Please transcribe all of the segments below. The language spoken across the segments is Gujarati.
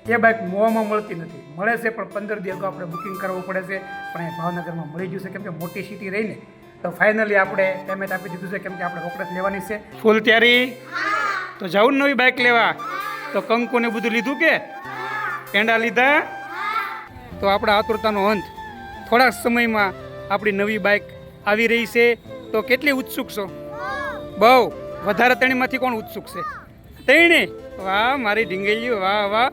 એ બાઇક મોવામાં મળતી નથી, મળે છે પણ 15 દી અગાઉ આપણે બુકિંગ કરવું પડે છે. પણ એ ભાવનગરમાં મળી ગયું છે, કેમ કે મોટી સિટી રહીને તો ફાઇનલી આપણે પેમેન્ટ આપી દીધું છે, કેમ કે આપણે રોકડ લેવાની છે. ફૂલ તૈયારી? તો જાઉં નવી બાઇક લેવા? તો કંકુ ને બધું લીધું કે પેંડા લીધા? તો આપણા આતુરતાનો અંત. થોડા સમયમાં આપણી નવી બાઇક આવી રહી છે. તો કેટલી ઉત્સુક છો? બહુ વધારે. ત્રણેયમાંથી કોણ ઉત્સુક છે? ત્રણેય? વાહ મારી ઢીંગલીઓ, વાહ વાહ.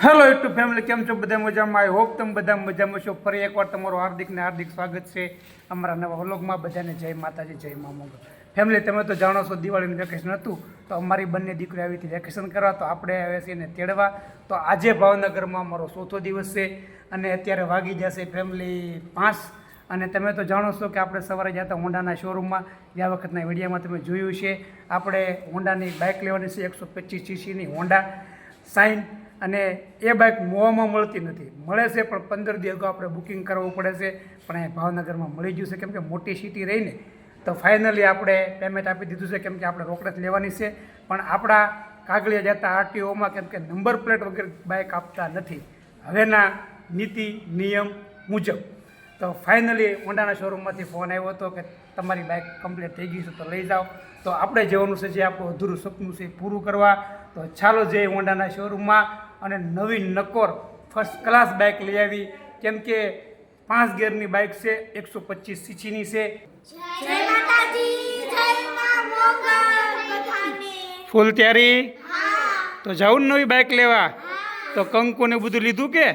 હેલો યુટ્યુબ ફેમિલી, કેમ છો? બધા મજામાં? આઈ હોપ તમે બધા મજામાં છો. ફરી એકવાર તમારું હાર્દિક સ્વાગત છે અમારા નવા વ્લોગમાં. બધાને જય માતાજી, જય મા મોગલ. ફેમિલી, તમે તો જાણો છો દિવાળીનું વેકેશન હતું, તો અમારી બંને દીકરીઓ આવી હતી વેકેશન કરવા, તો આપણે આવ્યા છીએ એને તેડવા. તો આજે ભાવનગરમાં મારો ચોથો દિવસ છે અને અત્યારે વાગી જશે ફેમિલી 5. અને તમે તો જાણો છો કે આપણે સવારે જતા હોન્ડાના શોરૂમમાં, ગયા વખતના વિડીયોમાં તમે જોયું છે, આપણે હોન્ડાની બાઇક લેવાની છે 125 સીસીની હોન્ડા સાઇન. અને એ બાઇક મોવામાં મળતી નથી, મળે છે પણ 15 દી અગાઉ આપણે બુકિંગ કરવું પડે છે. પણ એ ભાવનગરમાં મળી ગયું છે, કેમ કે મોટી સિટી રહીને તો ફાઇનલી આપણે પેમેન્ટ આપી દીધું છે, કેમ કે આપણે રોકડ લેવાની છે. પણ આપણા કાગળિયા જતા આરટીઓમાં કેમ કે નંબર પ્લેટ વગેરે બાઇક આપતા નથી હવેના નીતિ નિયમ મુજબ. તો ફાઇનલી હોન્ડાના શોરૂમમાંથી ફોન આવ્યો હતો કે તમારી બાઇક કમ્પ્લીટ થઈ ગઈ છે, તો લઈ જાઓ. તો આપણે જવાનું છે જે આપણું અધૂરું સપનું છે પૂરું કરવા. તો ચાલો જઈએ હોન્ડાના શોરૂમમાં અને નવી નકોર ફર્સ્ટ ક્લાસ બાઇક લઈ આવી, કેમ કે 5 ગિયરની બાઇક છે, 125 સીસીની છે. જય માતાજી, જય મા મોગલ. ફૂલ તૈયારી? તો જાઉં નવી બાઇક લેવા? તો કંકુ ને બધું લીધું કે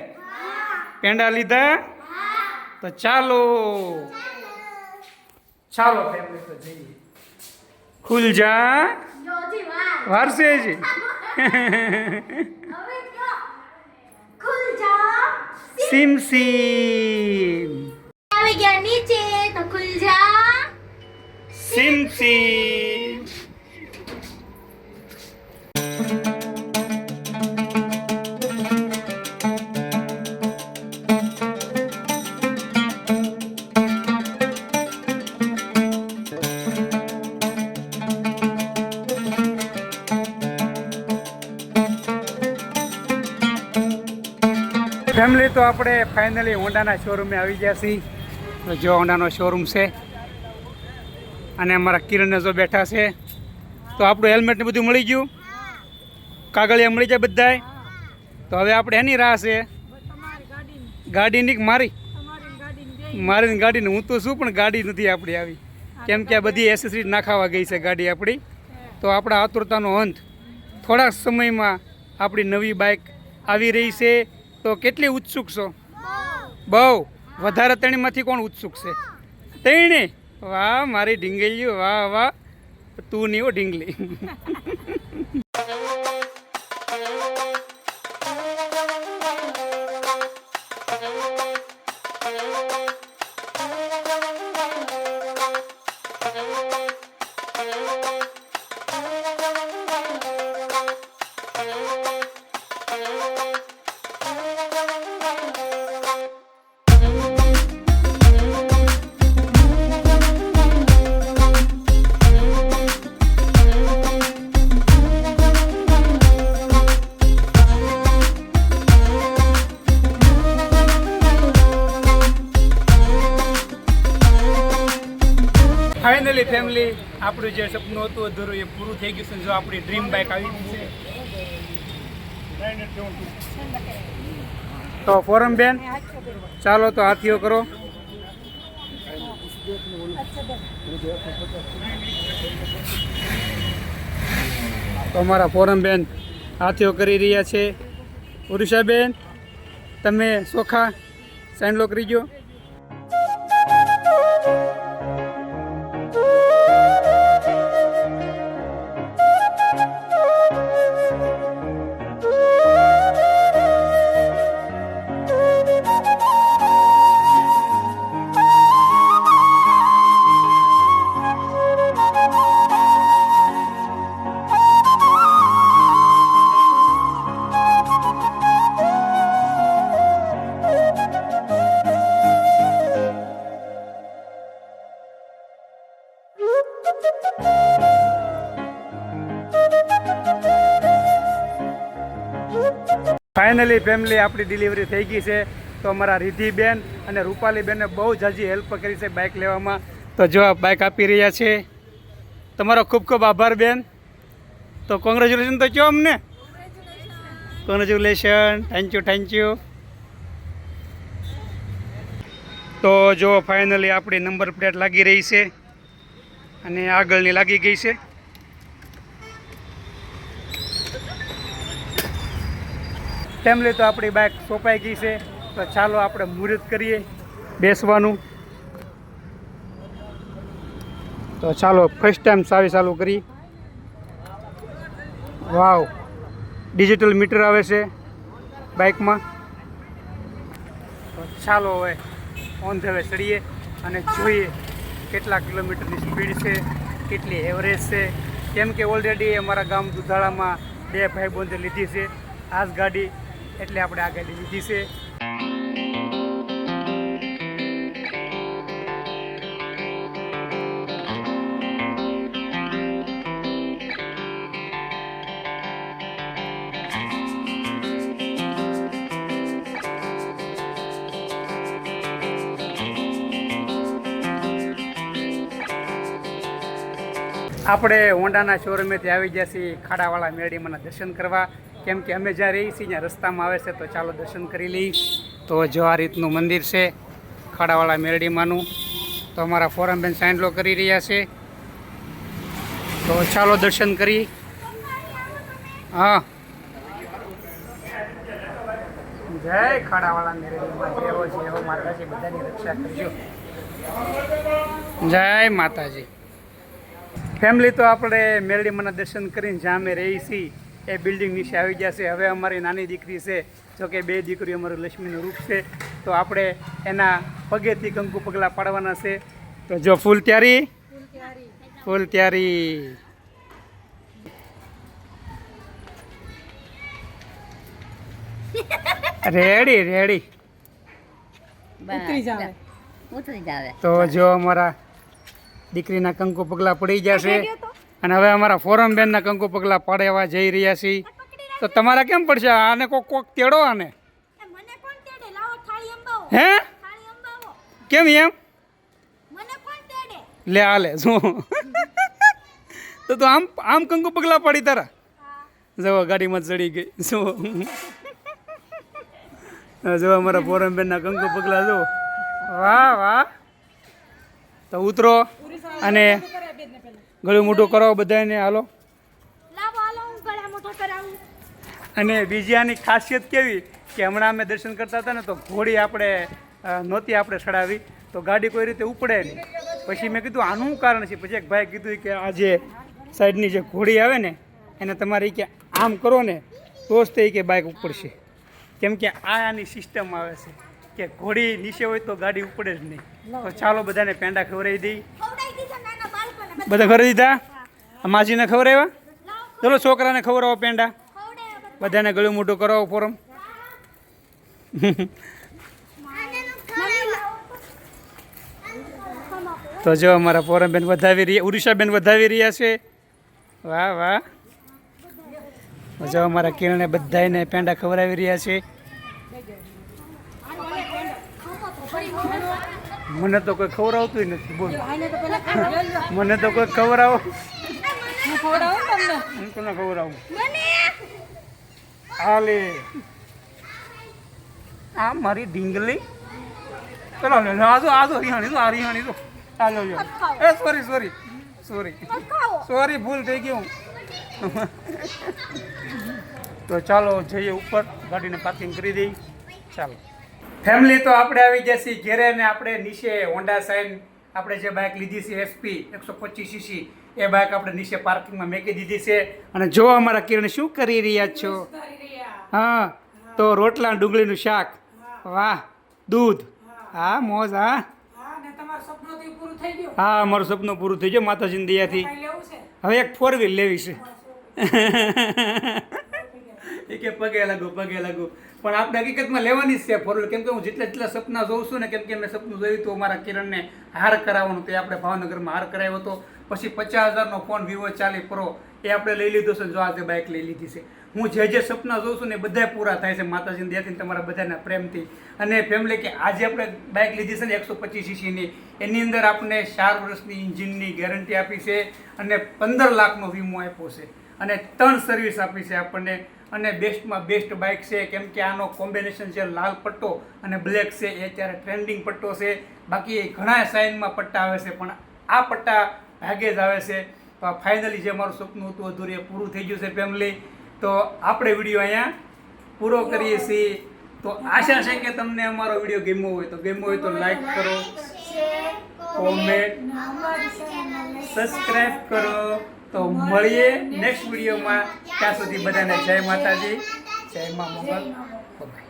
પેંડા લીધા? તો ચાલો ફેમિલી, તો જઈએ. ખુલ જા, વારસે જ. સીમ સીમ આવી ગયા નીચે, તો ખુલ જા. સીમ સીમ. ફેમિલી, તો આપણે ફાઇનલી હોન્ડાના શોરૂમે આવી ગયા છીએ. તો જો હોન્ડાનો શોરૂમ છે અને અમારા કિરણને જો બેઠા છે. તો આપણું હેલ્મેટ ને બધું મળી ગયું, કાગળિયા મળી જાય બધાય. તો હવે આપણે એની રાહ છે ગાડીની. મારી ગાડીને હું તો શું, પણ ગાડી નથી આપણી આવી, કેમ કે આ બધી એસેસરીઝ નાખાવા ગઈ છે ગાડી આપણી. તો આપણા આતુરતાનો અંત. થોડા સમયમાં આપણી નવી બાઇક આવી રહી છે. તો કેટલી ઉત્સુક છો? બહુ વધારે. ત્રણેયમાંથી કોણ ઉત્સુક છે? ત્રણેય? વાહ મારી ઢીંગલીઓ, વાહ વાહ. તું નહીં હો ઢીંગલી. ફાઇનલી ફેમિલી, આપણું જે સપનું હતું અધૂરું એ પૂરું થઈ ગયું છે. જો આપણી ડ્રીમ બાઇક આવી ગઈ છે. તો ફોરમ બેન, ચાલો તો હાથીઓ કરો. તો અમારા ફોરમ બેન હાથીઓ કરી રહ્યા છે. ઉરુષાબેન, તમે સોખા સાઈન લો કરી ગયો. ફાઇનલી ફેમિલી આપણી ડિલિવરી થઈ ગઈ છે. તો અમારા રિધિબેન અને રૂપાલીબેને બહુ જાજી હેલ્પ કરી છે બાઇક લેવામાં. તો જો આ બાઇક આપી રહ્યા છે. તમારો ખૂબ ખૂબ આભાર બેન. તો કોંગ્રેચ્યુલેશન તો કયો અમને. Congratulation, thank you. તો જો ફાઇનલી આપણી નંબર પ્લેટ લાગી રહી છે અને આગળની લાગી ગઈ છે. ફેમિલી તો આપણી બાઇક સોંપાઈ ગઈ છે. તો ચાલો આપણે મુહૂર્ત કરીએ બેસવાનું. તો ચાલો ફર્સ્ટ ટાઈમ ચાવી ચાલુ કરી. વાવ, ડિજિટલ મીટર આવે છે બાઇકમાં. તો ચાલો હવે ઓન ધ વે ચડીએ અને જોઈએ કેટલા કિલોમીટરની સ્પીડ છે, કેટલી એવરેજ છે. કેમ કે ઓલરેડી અમારા ગામ દુધાળામાં 2 ભાઈબંધે લીધી છે આ જ ગાડી, એટલે આપણે આ ગાડી લીધી છે. આપણે હોન્ડાના શોરૂમેથી આવી ગયા છીએ ખાડાવાળા મેરડીમાંના દર્શન કરવા. કેમ કે અમે જ્યાં રહીએ છીએ ત્યાં રસ્તામાં આવે છે. તો ચાલો દર્શન કરી લઈએ. તો જો આ રીતનું મંદિર છે ખાડાવાળા મેરડીમાંનું. તો અમારા ફોરમબેન સાઇનલો કરી રહ્યા છે. તો ચાલો દર્શન કરી. હા, જય ખાડાવાળા મેરડીમાં. જેવો છે એવો માતાજી બધાની રક્ષા કરજો. જય માતાજી. ફેમિલી તો આપણે મેરડીમાંના દર્શન કરીને જ્યાં અમે રહીએ છીએ એ બિલ્ડિંગ નીચે આવી ગયા છે. હવે અમારી નાની દીકરી છે, જો કે 2 દીકરીઓ અમારું લક્ષ્મીનું રૂપ છે. તો આપણે એના પગેથી કંકુ પગલાં પાડવાના છે. તો જો ફૂલ તૈયારી. રેડી. તો જો અમારા દીકરીના કંકુ પગલાં પડી જશે અને હવે અમારા ફોરમબેનના કંકુ પગલાં પાડવા જઈ રહ્યા છીએ. તો તમારા કેમ પડશે? આને કોક તેડો આને. હે કેમ એમ લે હાલે શું? તો આમ કંકુ પગલાં પડી તારા. જવો ગાડીમાં ચડી ગઈ શું? જો અમારા ફોરમબેનના કંકુ પગલાં જો. વાહ. તો ઉતરો અને ગળું મોટું કરાવો બધાને. હાલો. અને બીજી આની ખાસિયત કેવી કે હમણાં અમે દર્શન કરતા હતા ને તો ઘોડી આપણે નહોતી આપણે ચડાવી, તો ગાડી કોઈ રીતે ઉપડે નહીં. પછી મેં કીધું આનું કારણ છે. પછી એક ભાઈ કીધું કે આ જે સાઈડની જે ઘોડી આવે ને એને તમારે કે આમ કરો ને તો જ તે કે બાઇક ઉપડશે. કેમ કે આની સિસ્ટમ આવે છે કે ઘોડી નીચે હોય તો ગાડી ઉપડે જ નહીં. તો ચાલો બધાને પેંડા ખવડાવી દઈ. બધા ખવડાવી દીધા? માજીને ખવડાવ્યા? ચલો છોકરાને ખવડાવો પેંડા. બધાને ગળું મોટું કરાવો ફોરમ. તો જો અમારા ફોરમબેન વધાવી રહ્યા, ઉડીસાબેન વધાવી રહ્યા છે. વાહ. જો અમારા કિરણે બધાને પેંડા ખવડાવી રહ્યા છે. મને તો કોઈ ખવડાવતું નથી. બોલ, મને તો કોઈ ખવડાવો. હું કોને ખવડાવું? હાલે આ મારી ઢીંગલી. ચલો આજો રિહાણી તો હાલો. એ સોરી ભૂલ થઈ ગયું. તો ચાલો જઈએ ઉપર, ગાડીને પાર્કિંગ કરી દઈ. ચાલો ફેમિલી તો આપણે આવી ગયા છીએ ઘેરે ને આપણે નીચે હોન્ડા સાઇન આપણે જે બાઇક લીધી છે SP 125cc એ બાઇક આપણે નીચે પાર્કિંગમાં મેકી દીધી છે. અને જો અમારા કિરણ શું કરી રહ્યા છો? હા, તો રોટલા ડુંગળીનું શાક. વાહ. દૂધ. હા મોજ. હા મારું સપનું પૂરું થઈ ગયું માતાજીની દયાથી. હવે એક 4 વ્હીલ લેવી છે. એ કે પગે લાગુ. પણ આપણે હકીકતમાં લેવાની જ છે 4 વ્હીલ. કેમ કે હું જેટલા સપના જોઉં છું ને, કેમ કે મેં સપનું જોયું હતું અમારા કિરણને હાર કરાવવાનું. તો આપણે ભાવનગરમાં હાર કરાવ્યો હતો. પછી 50,000નો ફોન Vivo 40 Pro એ આપણે લઈ લીધો છે. જો આજે બાઇક લઈ લીધી છે. હું જે સપના જોઉં છું ને એ બધા પૂરા થાય છે માતાજીની દયાથી, તમારા બધાના પ્રેમથી. અને ફેમિલી કે આજે આપણે બાઇક લીધી છે ને 125 સીસીની, એની અંદર આપણે 4 વર્ષની ઇન્જિનની ગેરંટી આપી છે અને 15 લાખનો વીમો આપ્યો છે અને 3 સર્વિસ આપી છે આપણને. અને બેસ્ટમાં બેસ્ટ બાઇક છે, કેમ કે આનો કોમ્બિનેશન છે લાલ પટ્ટો અને બ્લેક છે, એ અત્યારે ટ્રેન્ડિંગ પટ્ટો છે. બાકી ઘણા સાઇનમાં પટ્ટા આવે છે, પણ આ પટ્ટા ભાગે જ આવે છે. તો આ ફાઇનલી જે મારું સપનું હતું અધૂરું એ પૂરું થઈ ગયું છે ફેમિલી. તો આપણે વિડીયો અહીંયા પૂરો કરીએ છીએ. તો આશા છે કે તમને અમારો વિડીયો ગમ્યો હોય તો લાઈક કરો, કોમેન્ટ, સબસ્ક્રાઈબ કરો. તો મળીએ નેક્સ્ટ વિડીયોમાં. ત્યાં સુધી બધાને જય માતાજી, જય મા મોગલ. બાય.